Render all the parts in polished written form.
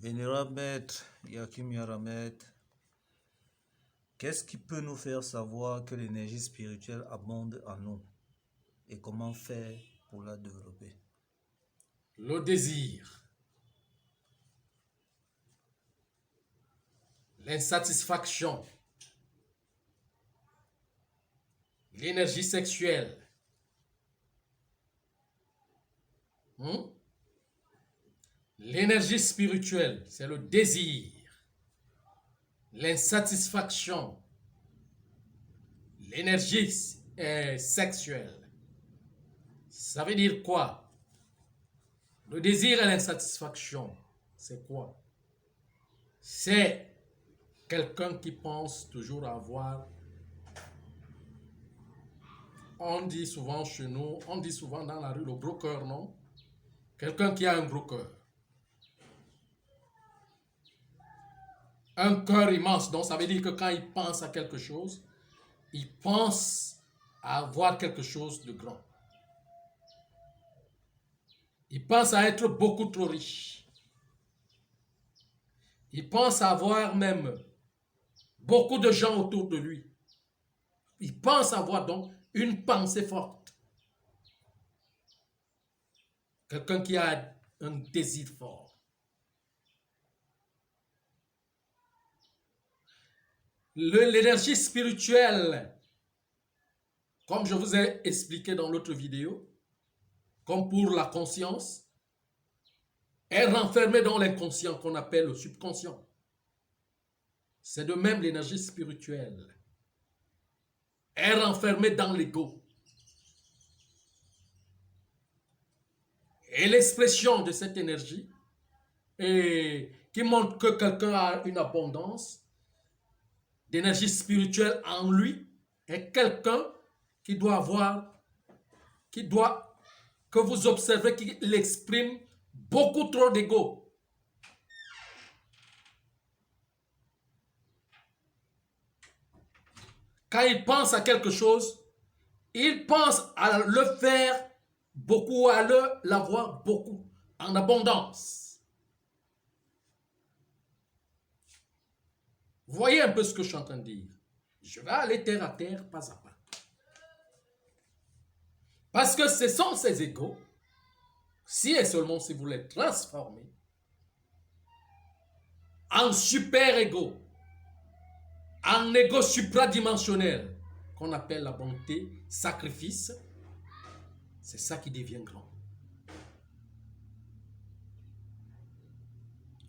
Vénérable Maître Yakim Yaramet, qu'est-ce qui peut nous faire savoir que l'énergie spirituelle abonde en nous et comment faire pour la développer? Le désir, l'insatisfaction, l'énergie sexuelle, l'énergie spirituelle, c'est le désir, l'insatisfaction, l'énergie sexuelle. Ça veut dire quoi? Le désir et l'insatisfaction, c'est quoi? C'est quelqu'un qui pense toujours avoir. On dit souvent chez nous, on dit souvent dans la rue le gros cœur, non? Quelqu'un qui a un gros cœur. Un cœur immense, donc ça veut dire que quand il pense à quelque chose, il pense à avoir quelque chose de grand. Il pense à être beaucoup trop riche. Il pense à avoir même beaucoup de gens autour de lui. Il pense avoir donc une pensée forte. Quelqu'un qui a un désir fort. L'énergie spirituelle, comme je vous ai expliqué dans l'autre vidéo, comme pour la conscience, est renfermée dans l'inconscient qu'on appelle le subconscient. C'est de même l'énergie spirituelle est renfermée dans l'ego. Et l'expression de cette énergie, qui montre que quelqu'un a une abondance d'énergie spirituelle en lui, est quelqu'un qui doit avoir, que vous observez qu'il exprime beaucoup trop d'ego. Quand il pense à quelque chose, il pense à le faire beaucoup, à l'avoir beaucoup, en abondance. Vous voyez un peu ce que je suis en train de dire. Je vais aller terre à terre, pas à pas. Parce que ce sont ces égos, si et seulement si vous les transformez en super égos, en ego supradimensionnel, qu'on appelle la bonté, sacrifice, c'est ça qui devient grand.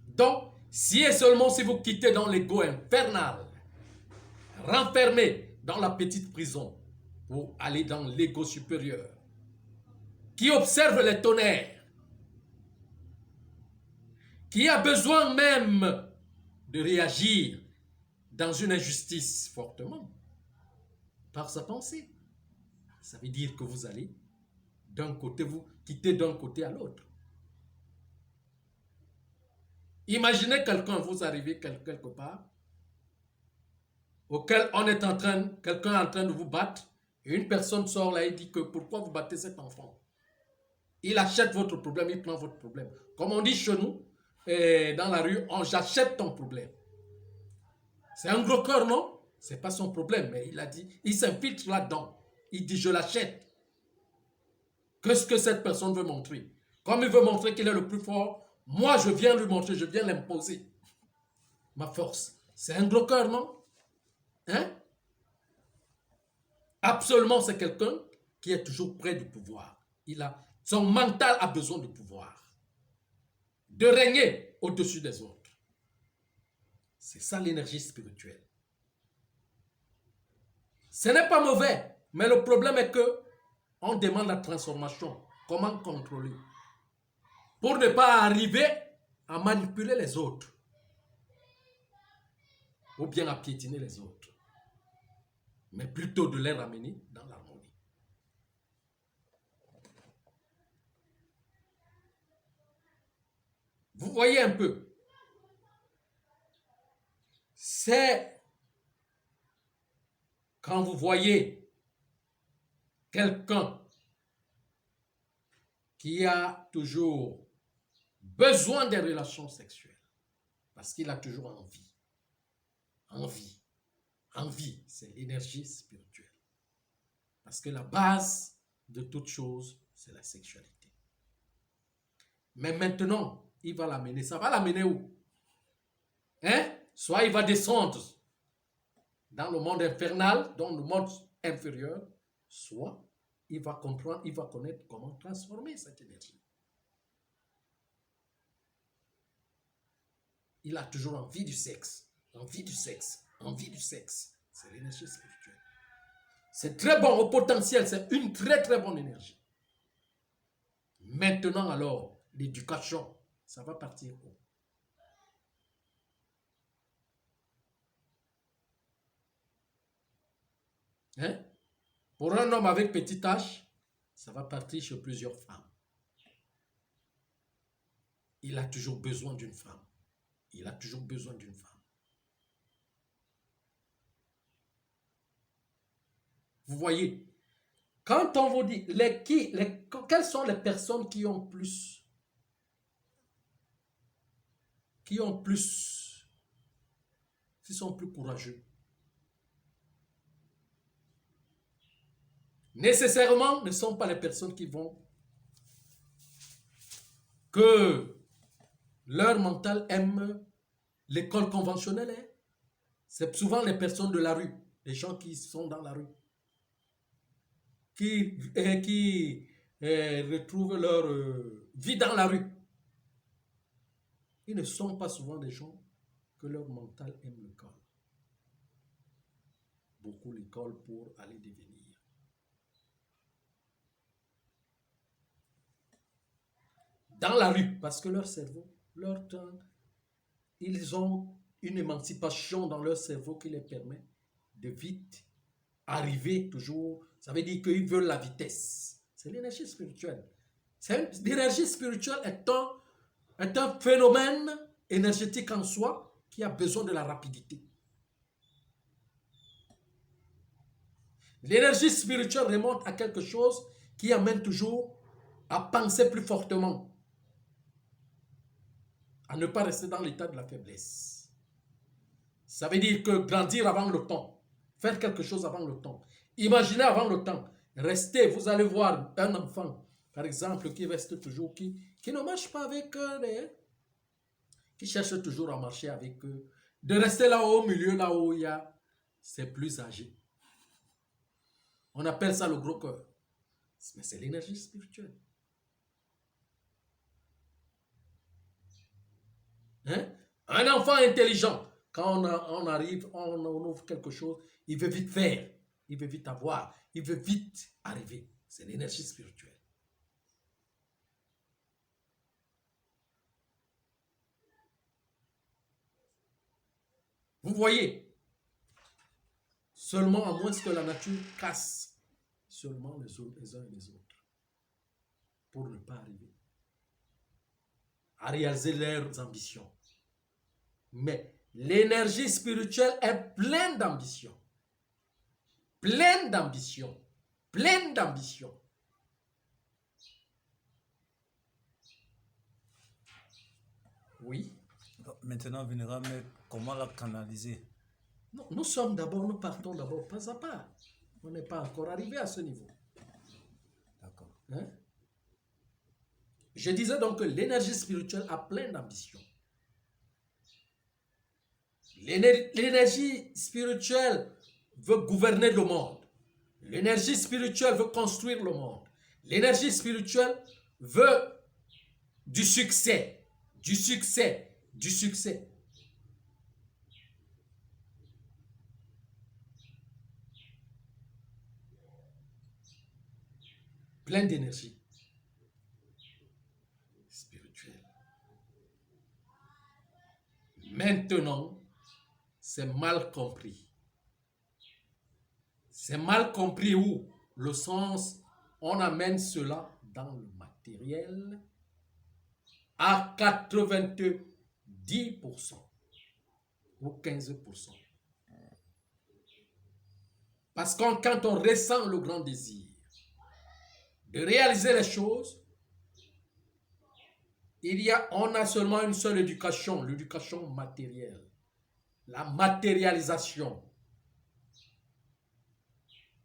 Donc, si et seulement si vous quittez dans l'ego infernal, renfermé dans la petite prison, pour aller dans l'ego supérieur, qui observe les tonnerres, qui a besoin même de réagir dans une injustice fortement, par sa pensée. Ça veut dire que vous allez d'un côté, vous quittez d'un côté à l'autre. Imaginez quelqu'un, vous arrivez quelque part, auquel on est en train, quelqu'un est en train de vous battre, et une personne sort là et dit que pourquoi vous battez cet enfant? Il achète votre problème, il prend votre problème. Comme on dit chez nous, dans la rue, j'achète ton problème. C'est un gros cœur, non? C'est pas son problème, mais il a dit, il s'infiltre là-dedans. Il dit, je l'achète. Qu'est-ce que cette personne veut montrer? Comme il veut montrer qu'il est le plus fort, moi je viens lui montrer, je viens l'imposer. Ma force. C'est un gros cœur, non? Hein? Absolument, c'est quelqu'un qui est toujours près du pouvoir. Son mental a besoin de pouvoir. De régner au-dessus des autres. C'est ça l'énergie spirituelle. Ce n'est pas mauvais, mais le problème est que on demande la transformation. Comment contrôler? Pour ne pas arriver à manipuler les autres. Ou bien à piétiner les autres. Mais plutôt de les ramener dans l'harmonie. Vous voyez un peu. C'est quand vous voyez quelqu'un qui a toujours besoin des relations sexuelles. Parce qu'il a toujours envie. Envie. Envie, c'est l'énergie spirituelle. Parce que la base de toute chose, c'est la sexualité. Mais maintenant, il va l'amener. Ça va l'amener où? Hein? Soit il va descendre dans le monde infernal, dans le monde inférieur, soit il va comprendre, il va connaître comment transformer cette énergie. Il a toujours envie du sexe, envie du sexe, envie du sexe. C'est l'énergie spirituelle. C'est très bon au potentiel, c'est une très très bonne énergie. Maintenant alors, l'éducation, ça va partir où? Hein? Pour un homme avec petit H, ça va partir chez plusieurs femmes. Il a toujours besoin d'une femme. Il a toujours besoin d'une femme. Vous voyez, quand on vous dit quelles sont les personnes qui sont plus courageux? Nécessairement, ne sont pas les personnes que leur mental aime l'école conventionnelle. Hein? C'est souvent les personnes de la rue, les gens qui sont dans la rue, qui retrouvent leur vie dans la rue. Ils ne sont pas souvent des gens que leur mental aime l'école. Beaucoup l'école pour aller devenir. Dans la rue, parce que leur cerveau, leur temps, ils ont une émancipation dans leur cerveau qui les permet de vite arriver toujours. Ça veut dire qu'ils veulent la vitesse. C'est l'énergie spirituelle. L'énergie spirituelle est un phénomène énergétique en soi qui a besoin de la rapidité. L'énergie spirituelle remonte à quelque chose qui amène toujours à penser plus fortement, à ne pas rester dans l'état de la faiblesse. Ça veut dire que grandir avant le temps, faire quelque chose avant le temps, imaginez avant le temps, rester, vous allez voir un enfant, par exemple, qui reste toujours, qui ne marche pas avec eux, qui cherche toujours à marcher avec eux, de rester là-haut, au milieu, là où il y a, c'est plus âgé. On appelle ça le gros cœur. Mais c'est l'énergie spirituelle. Hein? Un enfant intelligent, quand on arrive, on ouvre quelque chose, il veut vite faire, il veut vite avoir, il veut vite arriver. C'est l'énergie spirituelle. Vous voyez, seulement à moins que la nature casse seulement les uns et les autres pour ne pas arriver à réaliser leurs ambitions. Mais l'énergie spirituelle est pleine d'ambition. Pleine d'ambition. Pleine d'ambition. Oui. Maintenant, viendra, mais comment la canaliser? Non, nous partons d'abord pas à pas. On n'est pas encore arrivé à ce niveau. D'accord. Hein? Je disais donc que l'énergie spirituelle a plein d'ambition. L'énergie spirituelle veut gouverner le monde. L'énergie spirituelle veut construire le monde. L'énergie spirituelle veut du succès, du succès, du succès. Plein d'énergie spirituelle. Maintenant, c'est mal compris. C'est mal compris où le sens, on amène cela dans le matériel à 90% ou 15%. Parce que quand on ressent le grand désir de réaliser les choses, on a seulement une seule éducation, l'éducation matérielle, la matérialisation,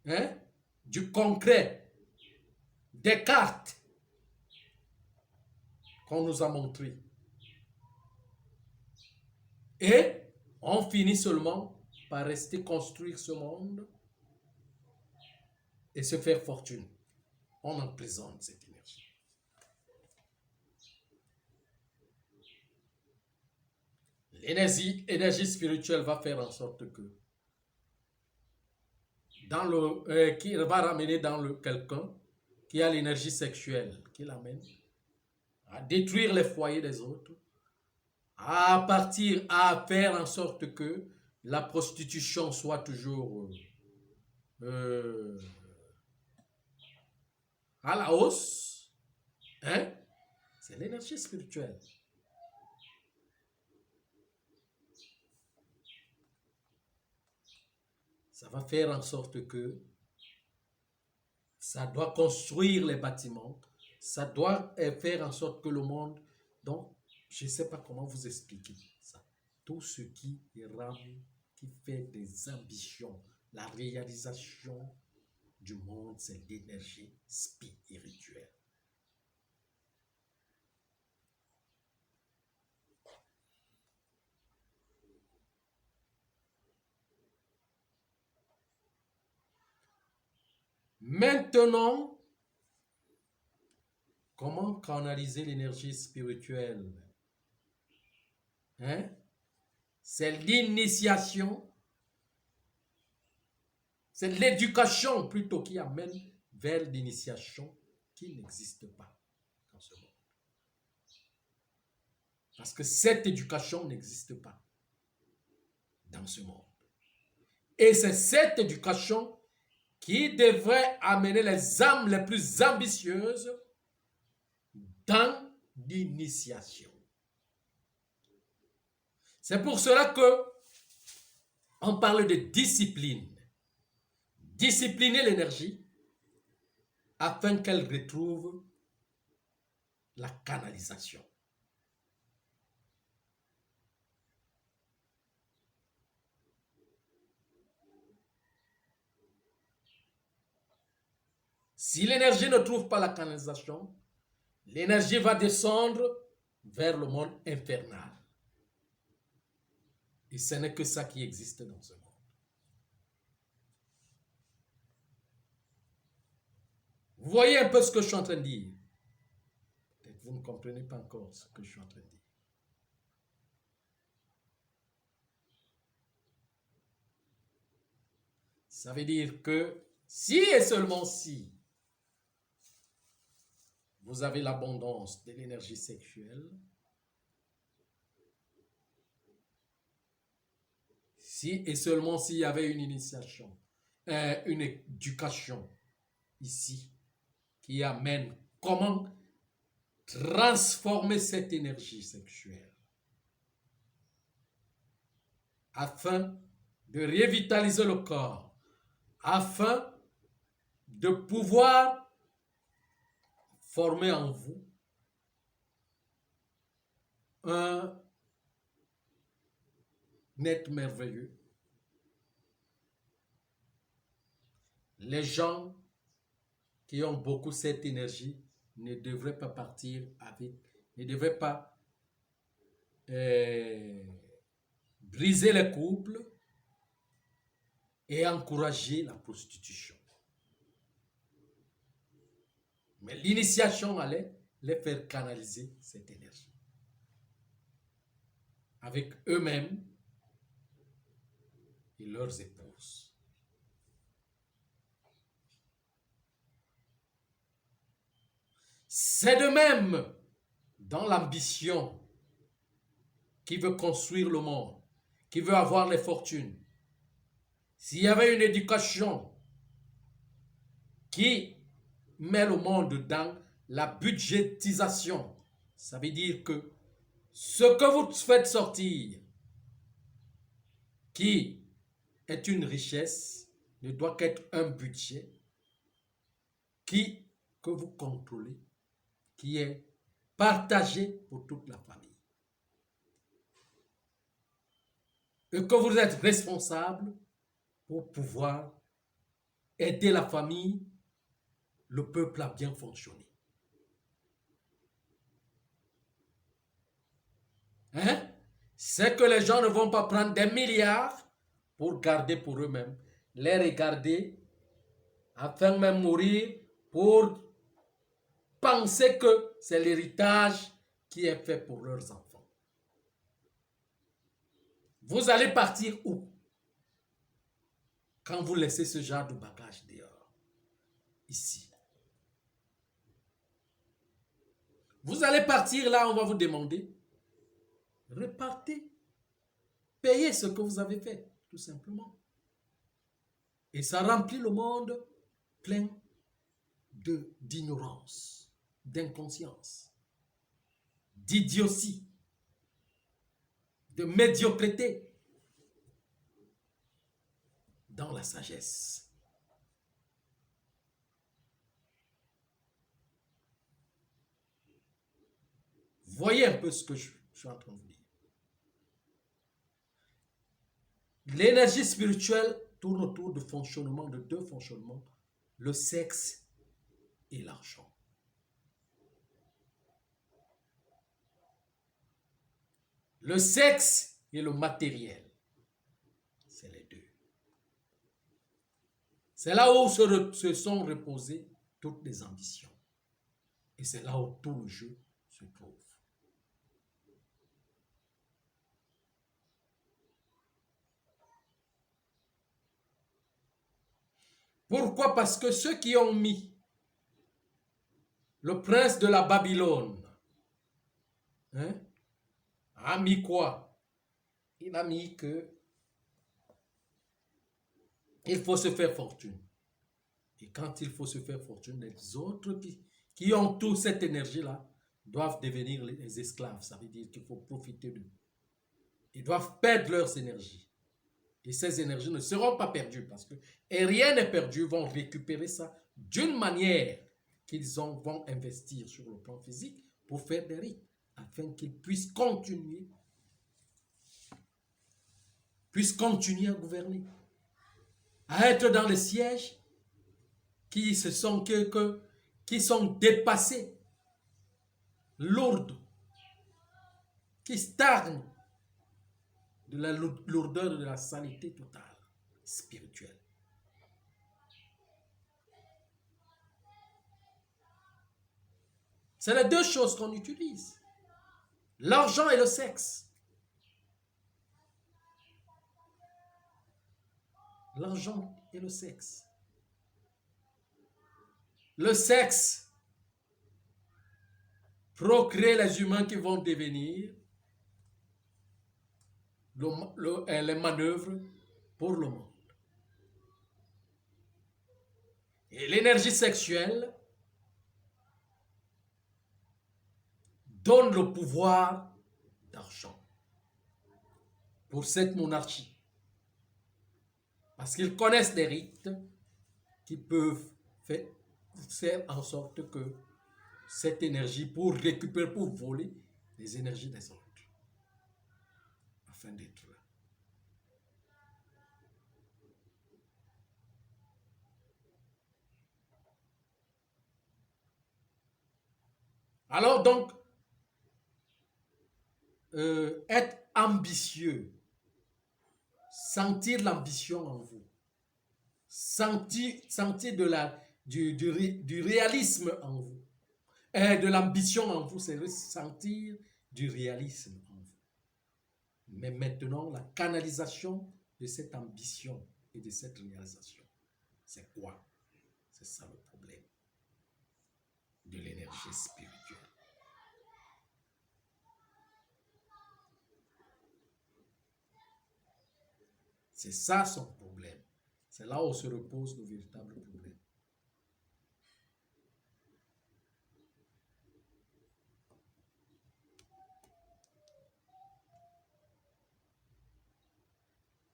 hein, du concret, des cartes qu'on nous a montrées. Et on finit seulement par rester construire ce monde et se faire fortune. On emprisonne cette énergie. L'énergie spirituelle va faire en sorte que qui va ramener dans quelqu'un qui a l'énergie sexuelle, qui l'amène à détruire les foyers des autres, à faire en sorte que la prostitution soit toujours à la hausse, hein? C'est l'énergie spirituelle. Ça va faire en sorte que ça doit construire les bâtiments, ça doit faire en sorte que le monde, donc je ne sais pas comment vous expliquer ça. Tout ce qui rame, qui fait des ambitions, la réalisation du monde, c'est l'énergie spirituelle. Maintenant, comment canaliser l'énergie spirituelle? Hein? C'est l'initiation, c'est l'éducation plutôt qui amène vers l'initiation qui n'existe pas dans ce monde. Parce que cette éducation n'existe pas dans ce monde. Et c'est cette éducation qui devrait amener les âmes les plus ambitieuses dans l'initiation. C'est pour cela que on parle de discipline. Discipliner l'énergie afin qu'elle retrouve la canalisation. Si l'énergie ne trouve pas la canalisation, l'énergie va descendre vers le monde infernal. Et ce n'est que ça qui existe dans ce monde. Vous voyez un peu ce que je suis en train de dire. Peut-être vous ne comprenez pas encore ce que je suis en train de dire. Ça veut dire que si et seulement si vous avez l'abondance de l'énergie sexuelle, si et seulement s'il y avait une initiation, une éducation ici qui amène comment transformer cette énergie sexuelle afin de revitaliser le corps, afin de pouvoir former en vous un être merveilleux. Les gens qui ont beaucoup cette énergie ne devraient pas partir avec, ne devraient pas briser les couples et encourager la prostitution. Mais l'initiation allait les faire canaliser cette énergie avec eux-mêmes et leurs épouses. C'est de même dans l'ambition qui veut construire le monde, qui veut avoir les fortunes. S'il y avait une éducation qui met le monde dans la budgétisation, ça veut dire que ce que vous faites sortir, qui est une richesse, ne doit qu'être un budget que vous contrôlez, qui est partagé pour toute la famille. Et que vous êtes responsable pour pouvoir aider la famille, le peuple à bien fonctionner. Hein? C'est que les gens ne vont pas prendre des milliards pour garder pour eux-mêmes, les regarder, afin même mourir pour penser que c'est l'héritage qui est fait pour leurs enfants. Vous allez partir où quand vous laissez ce genre de bagage dehors, ici? Vous allez partir là, on va vous demander, repartez, payez ce que vous avez fait, tout simplement. Et ça remplit le monde plein d'ignorance, d'inconscience, d'idiotie, de médiocrité dans la sagesse. Voyez un peu ce que je suis en train de vous dire. L'énergie spirituelle tourne autour du fonctionnement, de deux fonctionnements, le sexe et l'argent. Le sexe et le matériel, c'est les deux. C'est là où se sont reposées toutes les ambitions. Et c'est là où tout le jeu se trouve. Pourquoi? Parce que ceux qui ont mis le prince de la Babylone, a mis quoi? Il a mis que il faut se faire fortune. Et quand il faut se faire fortune, les autres qui ont toute cette énergie-là doivent devenir les esclaves. Ça veut dire qu'il faut profiter d'eux. Ils doivent perdre leurs énergies. Et ces énergies ne seront pas perdues parce que et rien n'est perdu. Ils vont récupérer ça d'une manière qu'ils vont investir sur le plan physique pour faire des rites afin qu'ils puissent continuer à gouverner, à être dans les sièges qui sont dépassés, lourds, qui stagnent de la lourdeur de la sanité totale, spirituelle. C'est les deux choses qu'on utilise. L'argent et le sexe. L'argent et le sexe. Le sexe procrée les humains qui vont devenir les manœuvres pour le monde. Et l'énergie sexuelle donne le pouvoir d'argent pour cette monarchie. Parce qu'ils connaissent des rites qui peuvent faire en sorte que cette énergie, pour récupérer, pour voler les énergies des autres, afin d'être là. Alors donc, être ambitieux, sentir l'ambition en vous, sentir du réalisme en vous, et de l'ambition en vous, c'est ressentir du réalisme en vous. Mais maintenant, la canalisation de cette ambition et de cette réalisation, c'est quoi? C'est ça le problème de l'énergie spirituelle. C'est ça son problème. C'est là où se repose le véritable problème.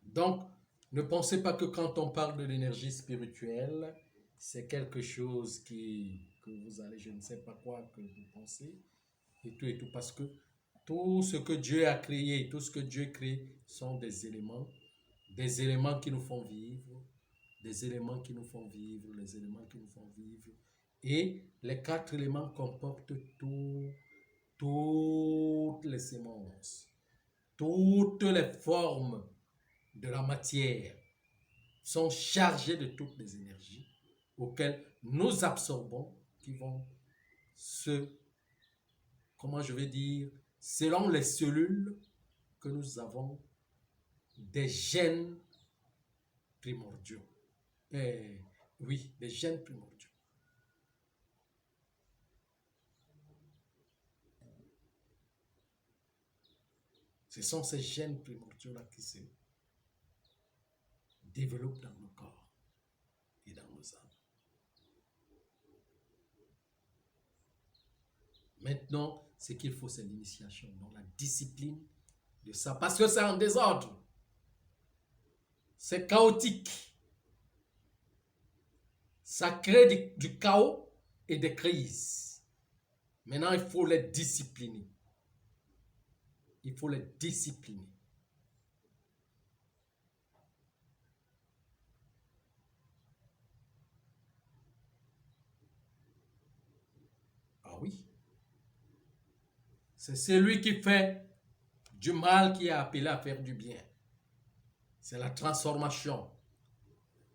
Donc, ne pensez pas que quand on parle de l'énergie spirituelle, c'est quelque chose que vous allez, je ne sais pas quoi que vous pensez. et tout, parce que tout ce que Dieu a créé, tout ce que Dieu crée sont des éléments qui nous font vivre, des éléments qui nous font vivre, les éléments qui nous font vivre. Et les 4 éléments comportent toutes les sémences, toutes les formes de la matière sont chargées de toutes les énergies auxquelles nous absorbons, qui vont comment je vais dire, selon les cellules que nous avons, des gènes primordiaux. Oui, des gènes primordiaux. Ce sont ces gènes primordiaux-là qui se développent dans nos corps et dans nos âmes. Maintenant, ce qu'il faut, c'est l'initiation, donc la discipline de ça, parce que c'est en désordre. C'est chaotique. Ça crée du chaos et des crises. Maintenant, il faut les discipliner. Il faut les discipliner. Ah oui. C'est celui qui fait du mal qui est appelé à faire du bien. C'est la transformation.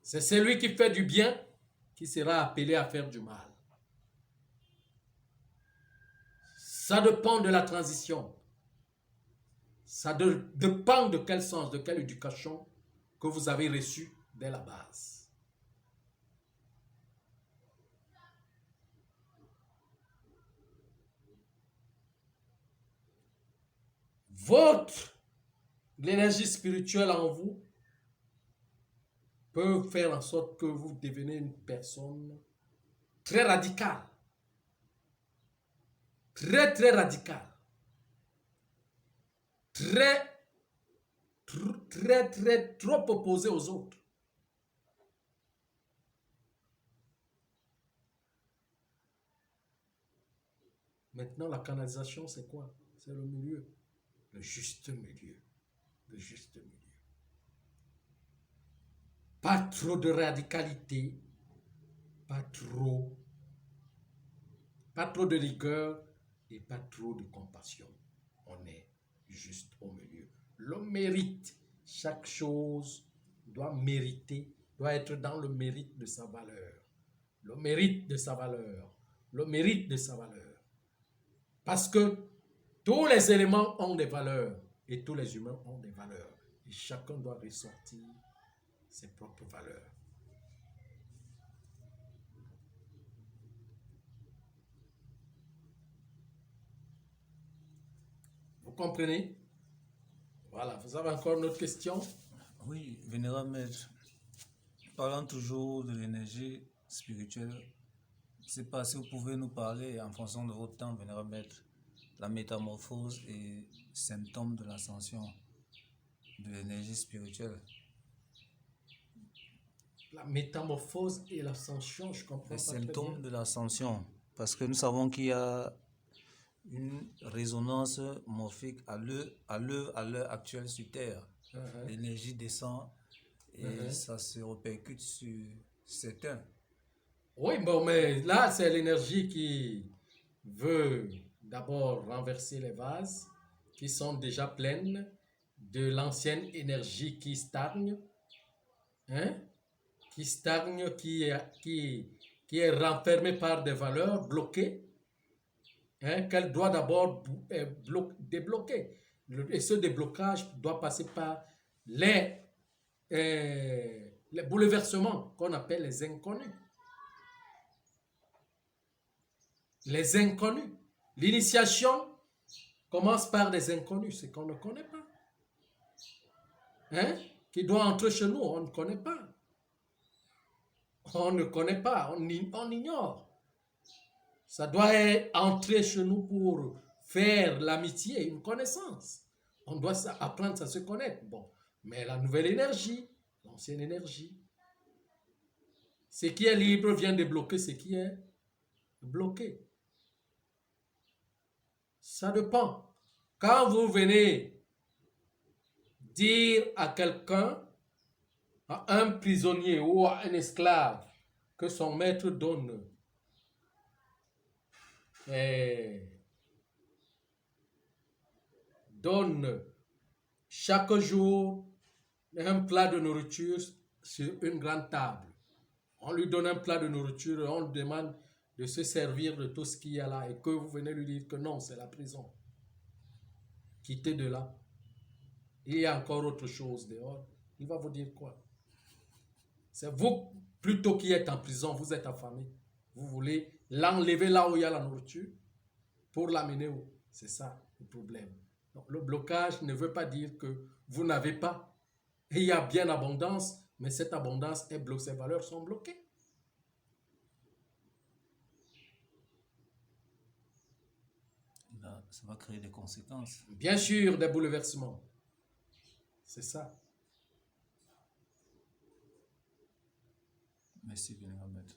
C'est celui qui fait du bien qui sera appelé à faire du mal. Ça dépend de la transition. Ça dépend de quel sens, de quelle éducation que vous avez reçue dès la base. L'énergie spirituelle en vous peut faire en sorte que vous devenez une personne très radicale. Très, très radicale. Trop opposée aux autres. Maintenant, la canalisation, c'est quoi? C'est le milieu. Le juste milieu. Le juste milieu. Pas trop de radicalité, pas trop de rigueur et pas trop de compassion. On est juste au milieu. L'homme mérite. Chaque chose doit être dans le mérite de sa valeur. Le mérite de sa valeur. Le mérite de sa valeur. Parce que tous les éléments ont des valeurs et tous les humains ont des valeurs. Et chacun doit ressortir ses propres valeurs. Vous comprenez? Voilà, vous avez encore une autre question? Oui, vénérable maître. Parlant toujours de l'énergie spirituelle, je ne sais pas si vous pouvez nous parler, en fonction de votre temps, vénérable maître, la métamorphose et symptômes de l'ascension de l'énergie spirituelle. La métamorphose et l'ascension, je comprends Les pas très bien. symptômes de l'ascension, parce que nous savons qu'il y a une résonance morphique à l'heure actuelle sur Terre. L'énergie descend et ça se répercute sur certains. Oui, bon, mais là, c'est l'énergie qui veut d'abord renverser les vases qui sont déjà pleines de l'ancienne énergie qui stagne, qui stagne, qui est renfermée par des valeurs bloquées, qu'elle doit d'abord débloquer. Et ce déblocage doit passer par les bouleversements qu'on appelle les inconnus. Les inconnus. L'initiation commence par des inconnus, ce qu'on ne connaît pas. Qui doit entrer chez nous, on ne connaît pas. On ne connaît pas, on ignore. Ça doit entrer chez nous pour faire l'amitié, une connaissance. On doit apprendre à se connaître. Bon, mais la nouvelle énergie, l'ancienne énergie, ce qui est libre vient débloquer ce qui est bloqué. Ça dépend. Quand vous venez dire à quelqu'un, à un prisonnier ou à un esclave, que son maître donne chaque jour un plat de nourriture sur une grande table. On lui donne un plat de nourriture et on lui demande de se servir de tout ce qu'il y a là et que vous venez lui dire que non, c'est la prison. Quittez de là. Il y a encore autre chose dehors. Il va vous dire quoi? C'est vous plutôt qui êtes en prison, vous êtes affamé. Vous voulez l'enlever là où il y a la nourriture pour l'amener où? C'est ça le problème. Donc, le blocage ne veut pas dire que vous n'avez pas. Et il y a bien abondance, mais cette abondance est bloquée, ces valeurs sont bloquées. Là, ça va créer des conséquences. Bien sûr, des bouleversements. C'est ça. Merci, Vénérable Maître.